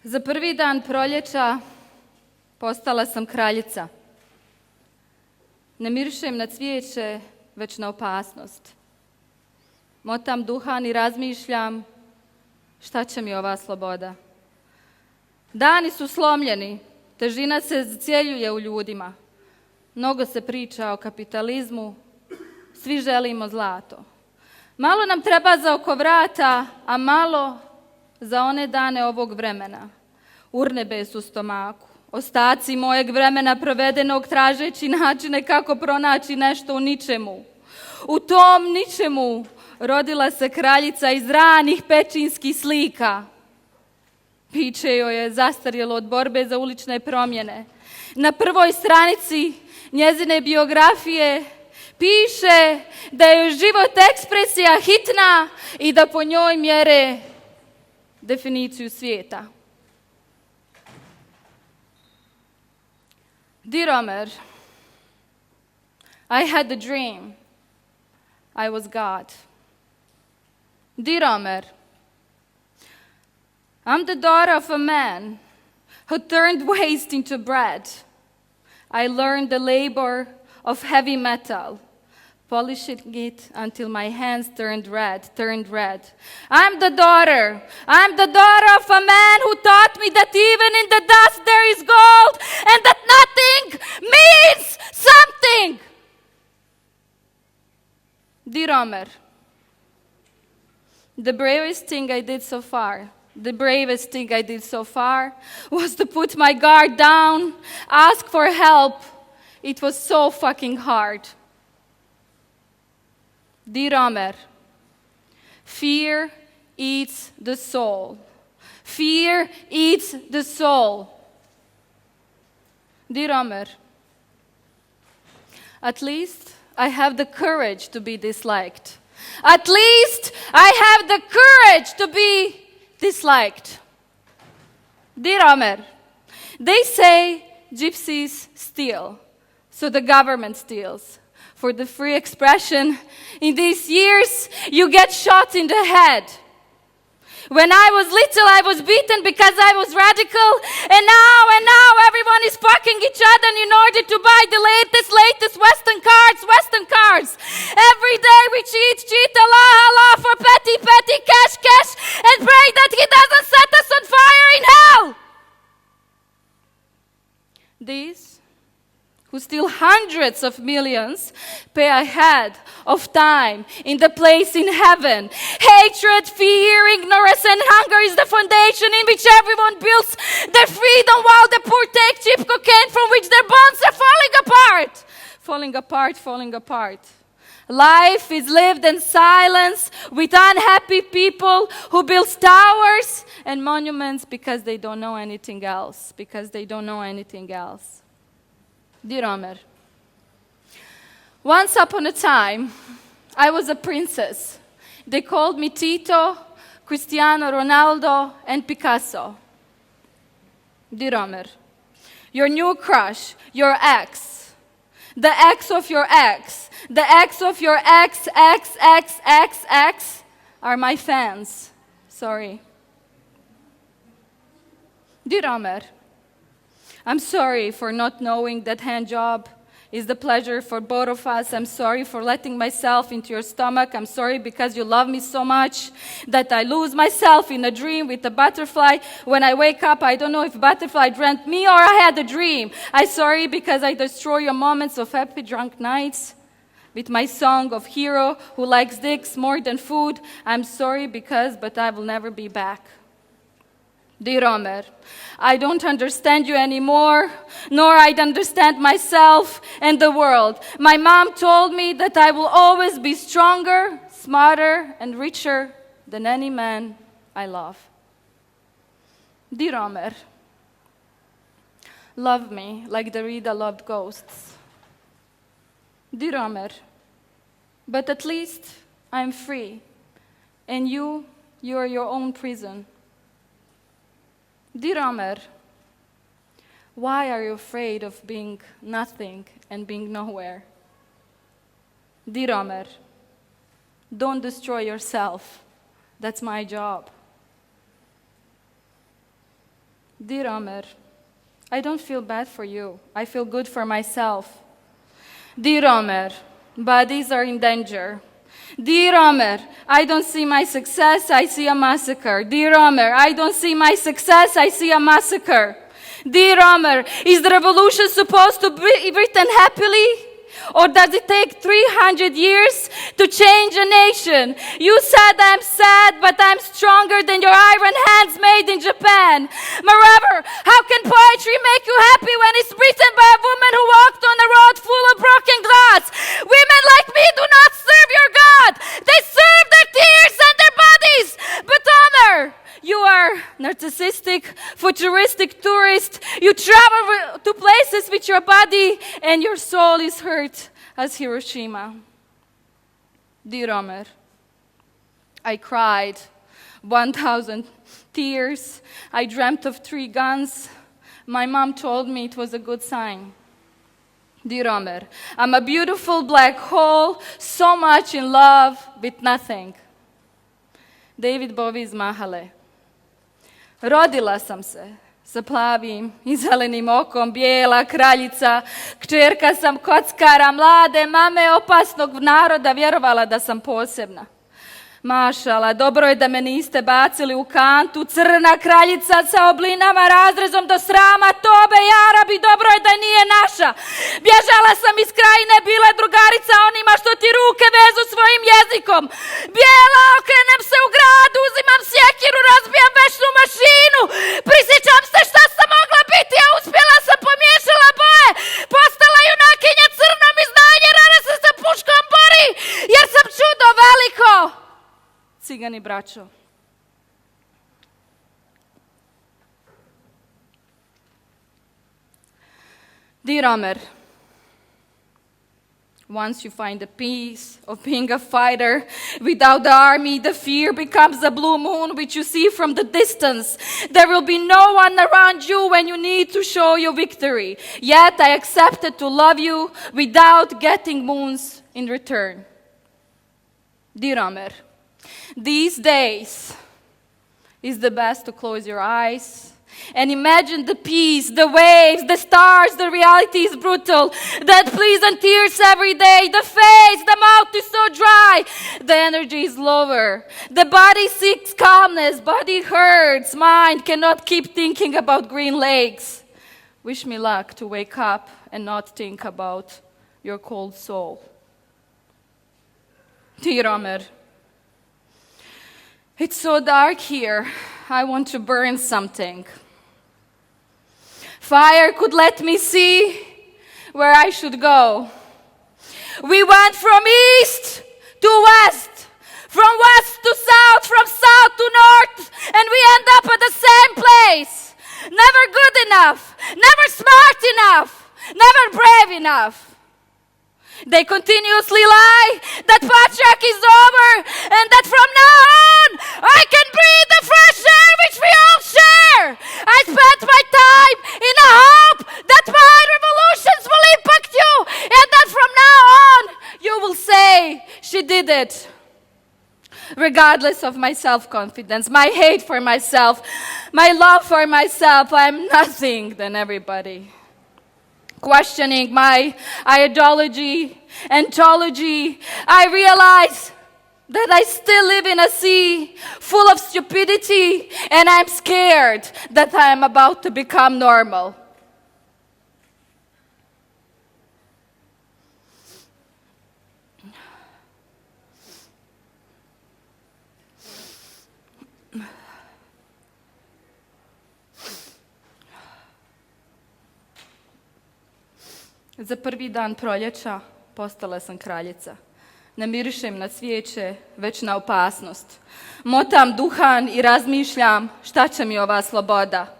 Za prvi dan proljeća postala sam kraljica. Ne mirišem na cvijeće, već na opasnost. Motam duhan i razmišljam šta će mi ova sloboda. Dani su slomljeni, težina se zacjeljuje u ljudima. Mnogo se priča o kapitalizmu, svi želimo zlato. Malo nam treba za oko vrata, a malo za one dane ovog vremena. Urnebes u stomaku, ostaci mojeg vremena provedenog tražeći načine kako pronaći nešto u ničemu. U tom ničemu rodila se kraljica iz ranih pečinskih slika. Biće joj je zastarjelo od borbe za ulične promjene. Na prvoj stranici njezine biografije piše da je život ekspresija hitna i da po njoj mjere definiciju svijeta. Dear Omer, I had a dream. I was God. Dear Omer, I'm the daughter of a man who turned waste into bread. I learned the labor of heavy metal, polishing it until my hands turned red. I'm the daughter of a man who taught me that even in the dust there is gold and that nothing means something. Dear Omer, the bravest thing I did so far was to put my guard down, ask for help. It was so fucking hard. Dear Omer, fear eats the soul. Fear eats the soul. Dear Omer, at least I have the courage to be disliked. At least I have the courage to be disliked. Dear Omer, they say gypsies steal, so the government steals. For the free expression, in these years, you get shot in the head. When I was little, I was beaten because I was radical, and now everyone is fucking each other in order to buy the latest Western cars. Every day we cheat, Allah, for petty, cash, and pray that he doesn't set us on fire in hell. These who steal hundreds of millions, pay ahead of time in the place in heaven. Hatred, fear, ignorance, and hunger is the foundation in which everyone builds their freedom, while the poor take cheap cocaine from which their bones are falling apart. Life is lived in silence with unhappy people who build towers and monuments because they don't know anything else. Dear Omer, once upon a time, I was a princess. They called me Tito, Cristiano Ronaldo, and Picasso. Dear Omer, your new crush, your ex, the ex of your ex, the ex of your ex, are my fans. Sorry. Dear Omer, I'm sorry for not knowing that hand job is the pleasure for both of us. I'm sorry for letting myself into your stomach. I'm sorry because you love me so much that I lose myself in a dream with a butterfly. When I wake up, I don't know if butterfly dreamt me or I had a dream. I'm sorry because I destroy your moments of happy drunk nights with my song of hero who likes dicks more than food. I'm sorry but I will never be back. Dear Omer, I don't understand you anymore, nor I understand myself and the world. My mom told me that I will always be stronger, smarter, and richer than any man I love. Dear Omer, love me like the Rita loved ghosts. Dear Omer, but at least I'm free, and you are your own prison. Dear Omer, why are you afraid of being nothing and being nowhere? Dear Omer, don't destroy yourself. That's my job. Dear Omer, I don't feel bad for you. I feel good for myself. Dear Omer, bodies are in danger. Dear Omer, I don't see my success, I see a massacre. Dear Omer, I don't see my success, I see a massacre. Dear Omer, is the revolution supposed to be written happily? Or does it take 300 years to change a nation? You said I'm sad, but I'm stronger than your iron hands made in Japan. Moreover, how can poetry make you happy when it's written by a woman who walked on a road full of broken glass? Women like me do not serve your God. They serve their tears and their bodies. But Omer, you are narcissistic, futuristic tourist. You travel to places with your body and your soul is hurt as Hiroshima. Dear Omer, I cried 1,000 tears. I dreamt of 3 guns. My mom told me it was a good sign. Dear Omer, I'm a beautiful black hole, so much in love with nothing. David Bowie iz Mahale. Rodila sam se sa plavim i zelenim okom, bijela kraljica, kćerka sam kockara, mlade mame opasnog naroda, vjerovala da sam posebna. Mašala, dobro je da me niste bacili u kantu, crna kraljica sa oblinama, razrezom do srama, tobe jarabi, dobro je da nije naša. Bježala sam iz krajine, bila drugarica onima što ti ruke vezu svojim jezikom. Bijela, okrenem se u gradu, uzimam sjekiru, razbijam vešnu mašinu. Prisjećam se šta sam mogla biti, a uspjela sam, pomiješala boje. Postala junakinja crnom i znanje, rana se sa puškom bori, jer sam čudo veliko. Cigani braćo. Dear Omer, once you find the peace of being a fighter without the army, the fear becomes a blue moon which you see from the distance. There will be no one around you when you need to show your victory. Yet I accepted to love you without getting moons in return. Dear Omer, these days is the best to close your eyes and imagine the peace, the waves, the stars. The reality is brutal. That pleasant tears every day. The face, the mouth is so dry. The energy is lower. The body seeks calmness. Body hurts. Mind cannot keep thinking about green lakes. Wish me luck to wake up and not think about your cold soul. Dear Omer, it's so dark here. I want to burn something. Fire could let me see where I should go. We went from east to west, from west to south, from south to north, and we end up at the same place. Never good enough, never smart enough, never brave enough. They continuously lie that patriarchy is over and that from now on I can breathe the fresh air which we all share. I spent my time in a hope that my revolutions will impact you and that from now on you will say she did it. Regardless of my self-confidence, my hate for myself, my love for myself, I'm nothing than everybody. Questioning my ideology, ontology, I realize that I still live in a sea full of stupidity and I'm scared that I am about to become normal. Za prvi dan proljeća postala sam kraljica. Ne mirišem na cvijeće, već na opasnost. Motam duhan i razmišljam šta će mi ova sloboda.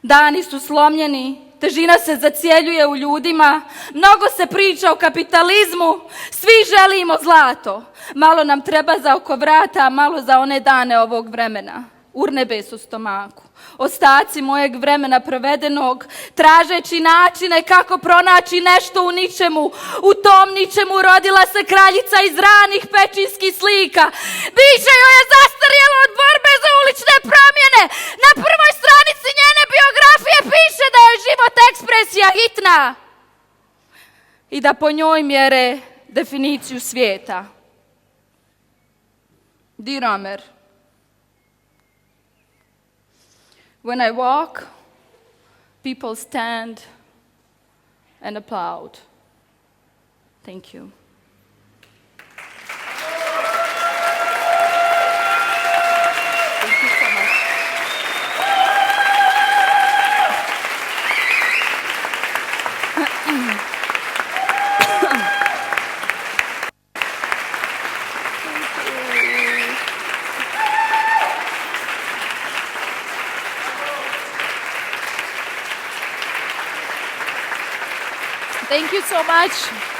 Dani su slomljeni, težina se zacjeljuje u ljudima, mnogo se priča o kapitalizmu, svi želimo zlato. Malo nam treba za oko vrata, a malo za one dane ovog vremena. urnebes u stomaku. Ostaci mojeg vremena provedenog, tražeći načine kako pronaći nešto u ničemu. U tom ničemu rodila se kraljica iz ranih pečinskih slika. Biće joj je zastarjelo od borbe za ulične promjene. Na prvoj stranici njene biografije piše da je život ekspresija hitna i da po njoj mjere definiciju svijeta. Dear Omer, when I walk, people stand and applaud. Thank you. Thank you so much. Thank you so much.